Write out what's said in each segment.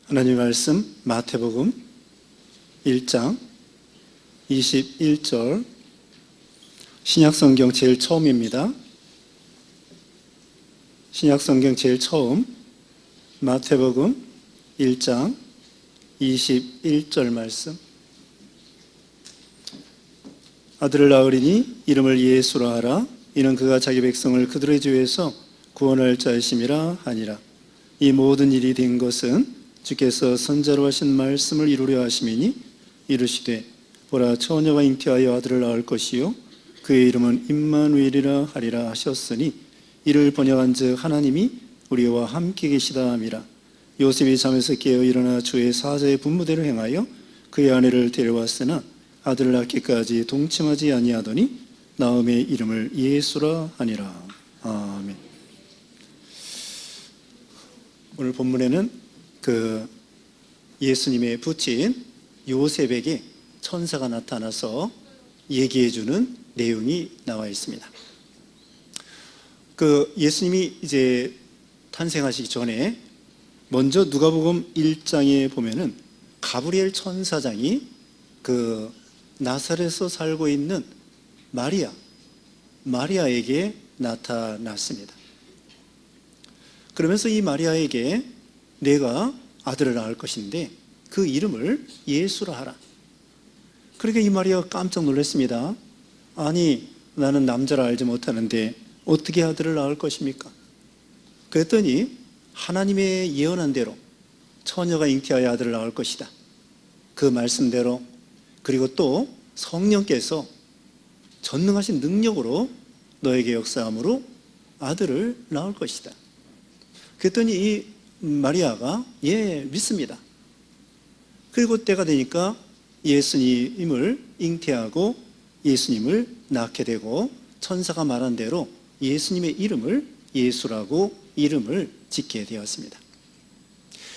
하나님 말씀 마태복음 1장 21절 신약성경 제일 처음입니다. 신약성경 제일 처음 마태복음 1장 21절 말씀. 아들을 낳으리니 이름을 예수라 하라. 이는 그가 자기 백성을 그들의 죄에서 구원할 자이심이라 하니라. 이 모든 일이 된 것은 주께서 선자로 하신 말씀을 이루려 하심이니 이르시되 보라 처녀가 잉태하여 아들을 낳을 것이요 그의 이름은 임마누엘이라 하리라 하셨으니 이를 번역한즉 하나님이 우리와 함께 계시다 함이라. 요셉이 잠에서 깨어 일어나 주의 사자의 분부대로 행하여 그의 아내를 데려왔으나 아들을 낳기까지 동침하지 아니하더니 나음의 이름을 예수라 하니라. 아멘. 오늘 본문에는 예수님의 부친 요셉에게 천사가 나타나서 얘기해주는 내용이 나와 있습니다. 예수님이 이제 탄생하시기 전에 먼저 누가복음 1장에 보면은 가브리엘 천사장이 나사렛에서 살고 있는 마리아에게 나타났습니다. 그러면서 이 마리아에게 내가 아들을 낳을 것인데 그 이름을 예수라 하라. 그러니까 이 마리아가 깜짝 놀랐습니다. 아니 나는 남자를 알지 못하는데 어떻게 아들을 낳을 것입니까? 그랬더니 하나님의 예언한 대로 처녀가 잉태하여 아들을 낳을 것이다. 그 말씀대로 그리고 또 성령께서 전능하신 능력으로 너에게 역사함으로 아들을 낳을 것이다. 그랬더니 이 마리아가 믿습니다. 그리고 때가 되니까 예수님을 잉태하고 예수님을 낳게 되고 천사가 말한 대로 예수님의 이름을 예수라고 이름을 짓게 되었습니다.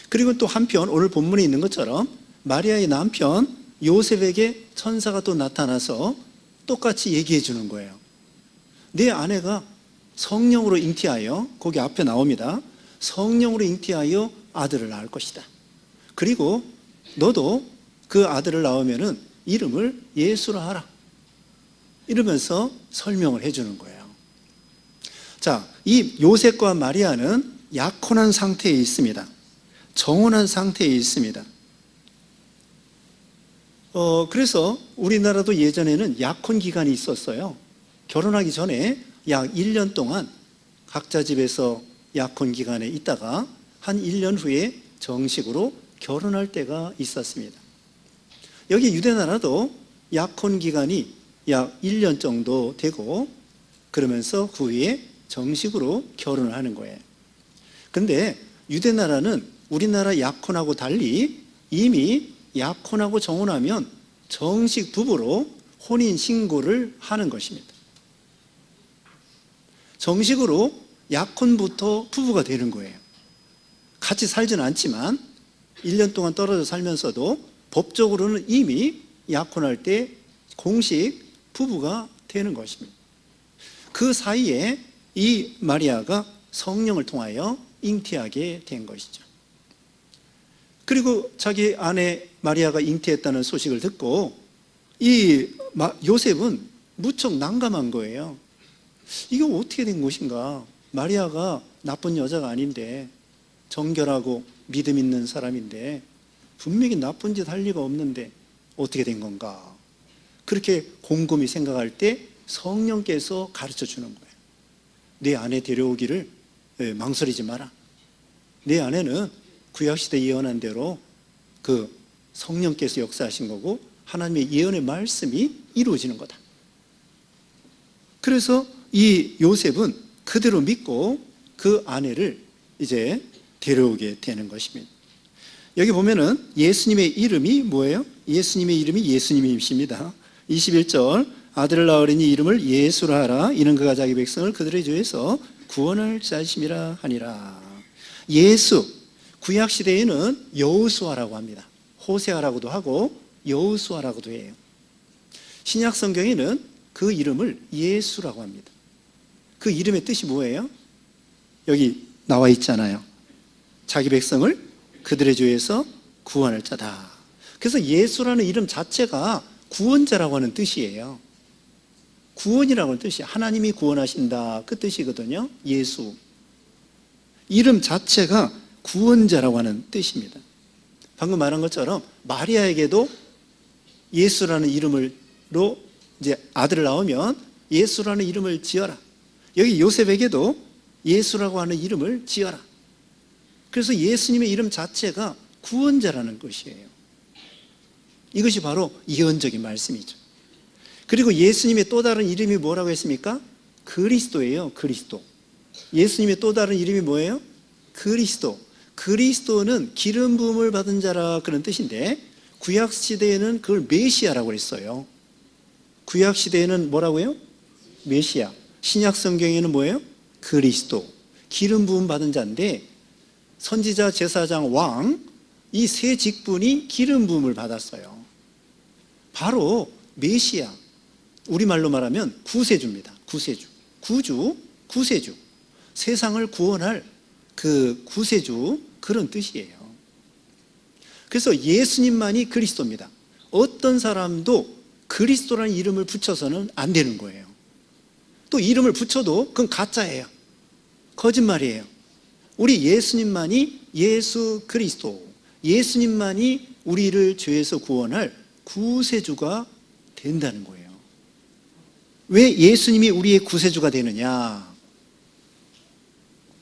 그리고 또 한편 오늘 본문에 있는 것처럼 마리아의 남편 요셉에게 천사가 또 나타나서 똑같이 얘기해 주는 거예요. 내 아내가 성령으로 잉태하여, 거기 앞에 나옵니다. 성령으로 잉태하여 아들을 낳을 것이다. 그리고 너도 그 아들을 낳으면은 이름을 예수라 하라. 이러면서 설명을 해주는 거예요. 자, 이 요셉과 마리아는 약혼한 상태에 있습니다. 정혼한 상태에 있습니다. 그래서 우리나라도 예전에는 약혼 기간이 있었어요. 결혼하기 전에 약 1년 동안 각자 집에서 약혼 기간에 있다가 한 1년 후에 정식으로 결혼할 때가 있었습니다. 여기 유대나라도 약혼 기간이 약 1년 정도 되고 그러면서 그 후에 정식으로 결혼을 하는 거예요. 근데 유대나라는 우리나라 약혼하고 달리 이미 약혼하고 정혼하면 정식 부부로 혼인 신고를 하는 것입니다. 정식으로 약혼부터 부부가 되는 거예요. 같이 살지는 않지만 1년 동안 떨어져 살면서도 법적으로는 이미 약혼할 때 공식 부부가 되는 것입니다. 그 사이에 이 마리아가 성령을 통하여 잉태하게 된 것이죠. 그리고 자기 아내 마리아가 잉태했다는 소식을 듣고 이 요셉은 무척 난감한 거예요. 이거 어떻게 된 것인가? 마리아가 나쁜 여자가 아닌데 정결하고 믿음 있는 사람인데 분명히 나쁜 짓 할 리가 없는데 어떻게 된 건가? 그렇게 곰곰이 생각할 때 성령께서 가르쳐 주는 거예요. 내 아내 데려오기를 망설이지 마라. 내 아내는 구약시대 예언한 대로 그 성령께서 역사하신 거고 하나님의 예언의 말씀이 이루어지는 거다. 그래서 이 요셉은 그대로 믿고 그 아내를 이제 데려오게 되는 것입니다. 여기 보면은 예수님의 이름이 뭐예요? 예수님의 이름이 예수님이십니다. 21절 아들을 낳으리니 이름을 예수라 하라. 이는 그가 자기 백성을 그들의 죄에서 구원할 자이심이라 하니라. 예수, 구약시대에는 여호수아라고 합니다. 호세아라고도 하고 여호수아라고도 해요. 신약성경에는 그 이름을 예수라고 합니다. 그 이름의 뜻이 뭐예요? 여기 나와 있잖아요. 자기 백성을 그들의 죄에서 구원할 자다. 그래서 예수라는 이름 자체가 구원자라고 하는 뜻이에요. 구원이라고 하는 뜻이에요. 하나님이 구원하신다, 그 뜻이거든요. 예수. 이름 자체가 구원자라고 하는 뜻입니다. 방금 말한 것처럼 마리아에게도 예수라는 이름으로 이제 아들을 낳으면 예수라는 이름을 지어라. 여기 요셉에게도 예수라고 하는 이름을 지어라. 그래서 예수님의 이름 자체가 구원자라는 것이에요. 이것이 바로 예언적인 말씀이죠. 그리고 예수님의 또 다른 이름이 뭐라고 했습니까? 그리스도예요. 그리스도. 예수님의 또 다른 이름이 뭐예요? 그리스도. 그리스도는 기름 부음을 받은 자라, 그런 뜻인데 구약 시대에는 그걸 메시아라고 했어요. 구약 시대에는 뭐라고요? 메시아. 신약 성경에는 뭐예요? 그리스도. 기름 부음 받은 자인데 선지자, 제사장, 왕, 이 세 직분이 기름 부음을 받았어요. 바로 메시아, 우리말로 말하면 구세주입니다. 구세주, 구주, 구세주. 세상을 구원할 그 구세주, 그런 뜻이에요. 그래서 예수님만이 그리스도입니다. 어떤 사람도 그리스도라는 이름을 붙여서는 안 되는 거예요. 또 이름을 붙여도 그건 가짜예요. 거짓말이에요. 우리 예수님만이 예수 그리스도, 예수님만이 우리를 죄에서 구원할 구세주가 된다는 거예요. 왜 예수님이 우리의 구세주가 되느냐?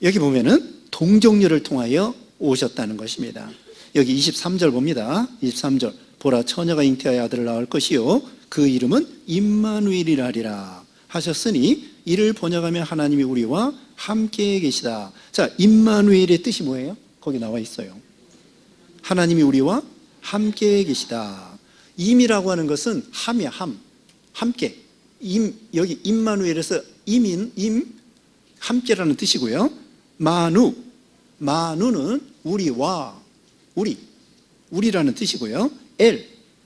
여기 보면은 동정녀를 통하여 오셨다는 것입니다. 여기 23절 봅니다. 23절. 보라, 처녀가 잉태하여 아들을 낳을 것이요 그 이름은 임마누엘이라 하리라 하셨으니 이를 번역하면 하나님이 우리와 함께 계시다. 자, 임마누엘의 뜻이 뭐예요? 거기 나와 있어요. 하나님이 우리와 함께 계시다. 임이라고 하는 것은 함이야, 함. 함께. 여기 임마누엘에서 임인, 함께라는 뜻이고요. 마누는 우리와, 우리라는 뜻이고요.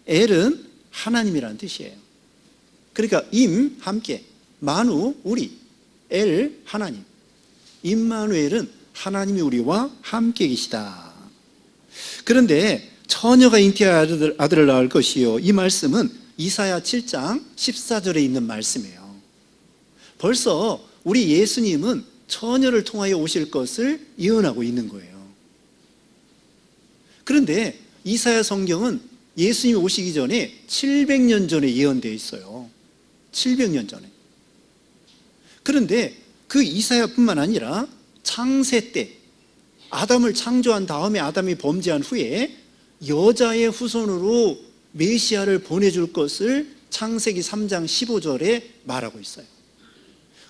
엘은 하나님이라는 뜻이에요. 그러니까 임, 함께, 마누, 우리, 엘, 하나님. 임마누엘은 하나님이 우리와 함께 계시다. 그런데 처녀가 잉태하여 아들을 낳을 것이요, 이 말씀은 이사야 7장 14절에 있는 말씀이에요. 벌써 우리 예수님은 처녀를 통하여 오실 것을 예언하고 있는 거예요. 그런데 이사야 성경은 예수님이 오시기 전에 700년 전에 예언되어 있어요. 700년 전에. 그런데 그 이사야뿐만 아니라 창세 때 아담을 창조한 다음에 아담이 범죄한 후에 여자의 후손으로 메시아를 보내줄 것을 창세기 3장 15절에 말하고 있어요.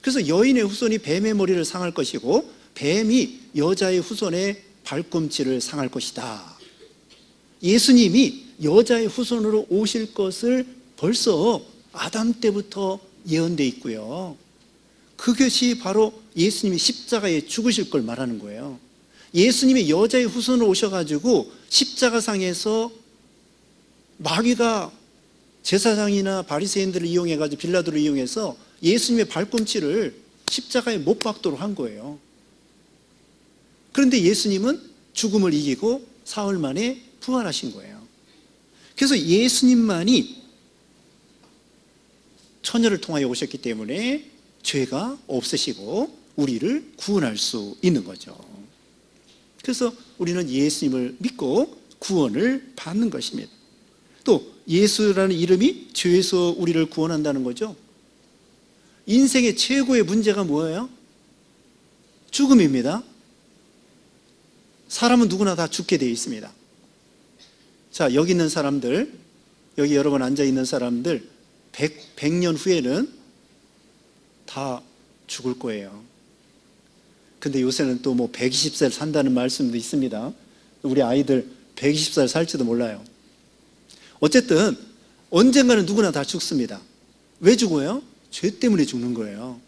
그래서 여인의 후손이 뱀의 머리를 상할 것이고 뱀이 여자의 후손의 발꿈치를 상할 것이다. 예수님이 여자의 후손으로 오실 것을 벌써 아담 때부터 예언되어 있고요. 그것이 바로 예수님이 십자가에 죽으실 걸 말하는 거예요. 예수님이 여자의 후손으로 오셔가지고 십자가상에서 마귀가 제사장이나 바리새인들을 이용해가지고 빌라도를 이용해서 예수님의 발꿈치를 십자가에 못 박도록 한 거예요. 그런데 예수님은 죽음을 이기고 사흘 만에 부활하신 거예요. 그래서 예수님만이 처녀를 통하여 오셨기 때문에 죄가 없으시고 우리를 구원할 수 있는 거죠. 그래서 우리는 예수님을 믿고 구원을 받는 것입니다. 또 예수라는 이름이 죄에서 우리를 구원한다는 거죠. 인생의 최고의 문제가 뭐예요? 죽음입니다. 사람은 누구나 다 죽게 되어 있습니다. 자, 여기 있는 사람들, 여기 여러분 앉아 있는 사람들 100년 후에는 다 죽을 거예요. 근데 요새는 또 뭐 120살 산다는 말씀도 있습니다. 우리 아이들 120살 살지도 몰라요. 어쨌든 언젠가는 누구나 다 죽습니다. 왜 죽어요? 죄 때문에 죽는 거예요.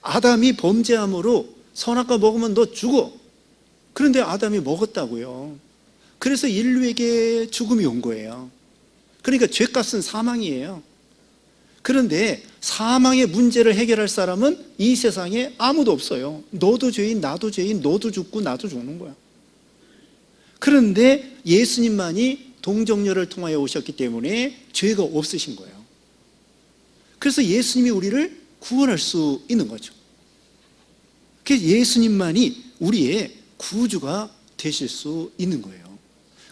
아담이 범죄함으로 선악과 먹으면 너 죽어. 그런데 아담이 먹었다고요. 그래서 인류에게 죽음이 온 거예요. 그러니까 죄값은 사망이에요. 그런데 사망의 문제를 해결할 사람은 이 세상에 아무도 없어요. 너도 죄인, 나도 죄인, 너도 죽고 나도 죽는 거야. 그런데 예수님만이 동정녀를 통하여 오셨기 때문에 죄가 없으신 거예요. 그래서 예수님이 우리를 구원할 수 있는 거죠. 그래서 예수님만이 우리의 구주가 되실 수 있는 거예요.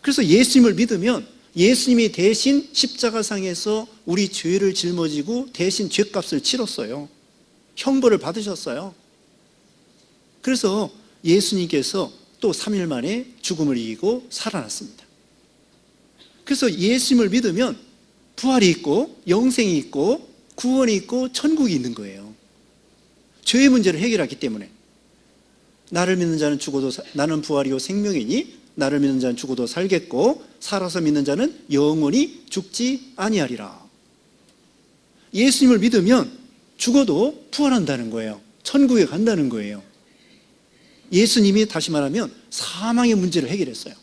그래서 예수님을 믿으면 예수님이 대신 십자가상에서 우리 죄를 짊어지고 대신 죄값을 치렀어요. 형벌을 받으셨어요. 그래서 예수님께서 또 3일 만에 죽음을 이기고 살아났습니다. 그래서 예수님을 믿으면 부활이 있고 영생이 있고 구원이 있고 천국이 있는 거예요. 죄의 문제를 해결하기 때문에. 나를 믿는 자는 죽어도 나는 부활이요 생명이니 나를 믿는 자는 죽어도 살겠고 살아서 믿는 자는 영원히 죽지 아니하리라. 예수님을 믿으면 죽어도 부활한다는 거예요. 천국에 간다는 거예요. 예수님이 다시 말하면 사망의 문제를 해결했어요.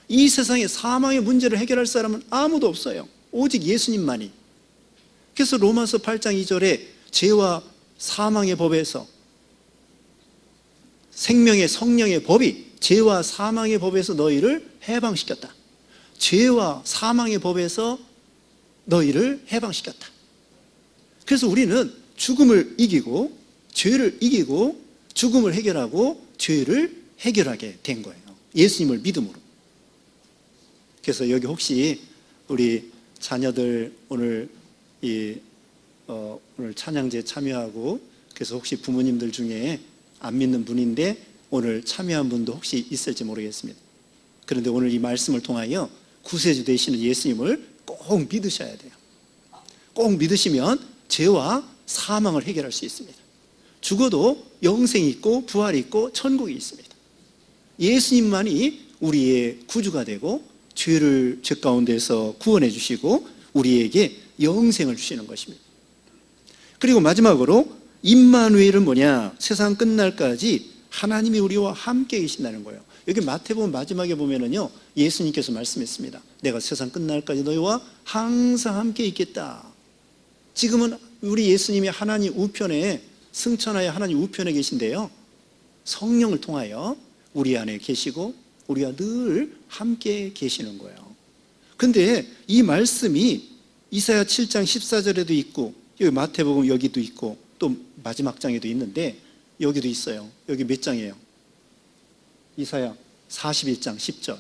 이 세상에 사망의 문제를 해결할 사람은 아무도 없어요. 오직 예수님만이. 그래서 로마서 8장 2절에 죄와 사망의 법에서 생명의 성령의 법이 죄와 사망의 법에서 너희를 해방시켰다. 죄와 사망의 법에서 너희를 해방시켰다. 그래서 우리는 죽음을 이기고 죄를 이기고 죽음을 해결하고 죄를 해결하게 된 거예요. 예수님을 믿음으로. 그래서 여기 혹시 우리 자녀들 오늘 오늘 찬양제 참여하고 그래서 혹시 부모님들 중에 안 믿는 분인데 오늘 참여한 분도 혹시 있을지 모르겠습니다. 그런데 오늘 이 말씀을 통하여 구세주 되시는 예수님을 꼭 믿으셔야 돼요. 꼭 믿으시면 죄와 사망을 해결할 수 있습니다. 죽어도 영생이 있고 부활이 있고 천국이 있습니다. 예수님만이 우리의 구주가 되고 죄 가운데서 구원해 주시고 우리에게 영생을 주시는 것입니다. 그리고 마지막으로 임마누엘은 뭐냐? 세상 끝날까지 하나님이 우리와 함께 계신다는 거예요. 여기 마태복음 마지막에 보면은요, 예수님께서 말씀했습니다. 내가 세상 끝날까지 너희와 항상 함께 있겠다. 지금은 우리 예수님이 하나님 우편에 승천하여 하나님 우편에 계신데요, 성령을 통하여 우리 안에 계시고 우리와 늘 함께 계시는 거예요. 근데 이 말씀이 이사야 7장 14절에도 있고 여기 마태복음 여기도 있고 또 마지막 장에도 있는데 여기도 있어요. 여기 몇 장이에요? 이사야 41장 10절.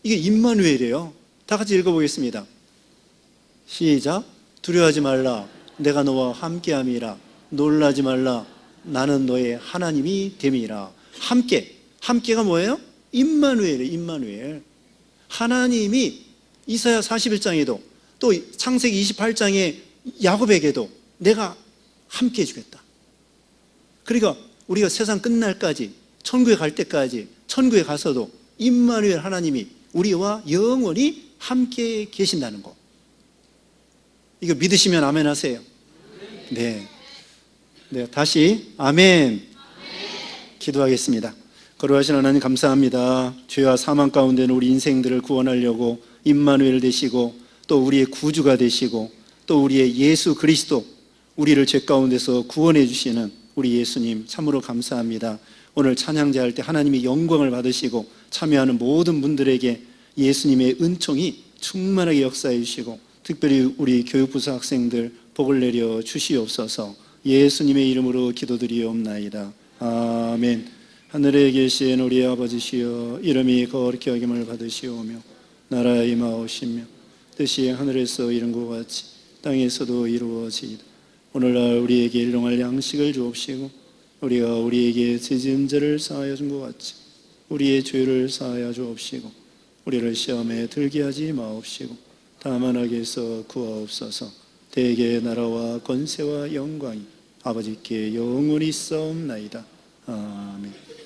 이게 임마누엘이에요. 다 같이 읽어보겠습니다. 시작. 두려워하지 말라. 내가 너와 함께함이라. 놀라지 말라. 나는 너의 하나님이 됨이라. 함께. 함께가 뭐예요? 임마누엘이에요. 임마누엘. 하나님이 이사야 41장에도 또 창세기 28장에 야곱에게도 내가 함께 해주겠다. 그러니까 우리가 세상 끝날까지 천국에 갈 때까지 천국에 가서도 임마누엘 하나님이 우리와 영원히 함께 계신다는 거. 이거 믿으시면 아멘 하세요. 네. 네, 다시 아멘. 기도하겠습니다. 거룩하신 하나님 감사합니다. 죄와 사망 가운데 있는 우리 인생들을 구원하려고 임마누엘 되시고 또 우리의 구주가 되시고 또 우리의 예수 그리스도 우리를 죄 가운데서 구원해 주시는 우리 예수님 참으로 감사합니다. 오늘 찬양제 할 때 하나님이 영광을 받으시고 참여하는 모든 분들에게 예수님의 은총이 충만하게 역사해 주시고 특별히 우리 교육부서 학생들 복을 내려 주시옵소서. 예수님의 이름으로 기도드리옵나이다. 아멘. 하늘에 계신 우리 아버지시여, 이름이 거룩히 여김을 받으시오며 나라에 임하오시며 뜻이 하늘에서 이룬 것 같이 땅에서도 이루어지이다. 오늘날 우리에게 일용할 양식을 주옵시고 우리가 우리에게 죄 지은 자를 사하여 준 것 같이 우리의 죄를 사하여 주옵시고 우리를 시험에 들게 하지 마옵시고 다만 악에서 구하옵소서. 대개의 나라와 권세와 영광이 아버지께 영원히 있사옵나이다. 아멘.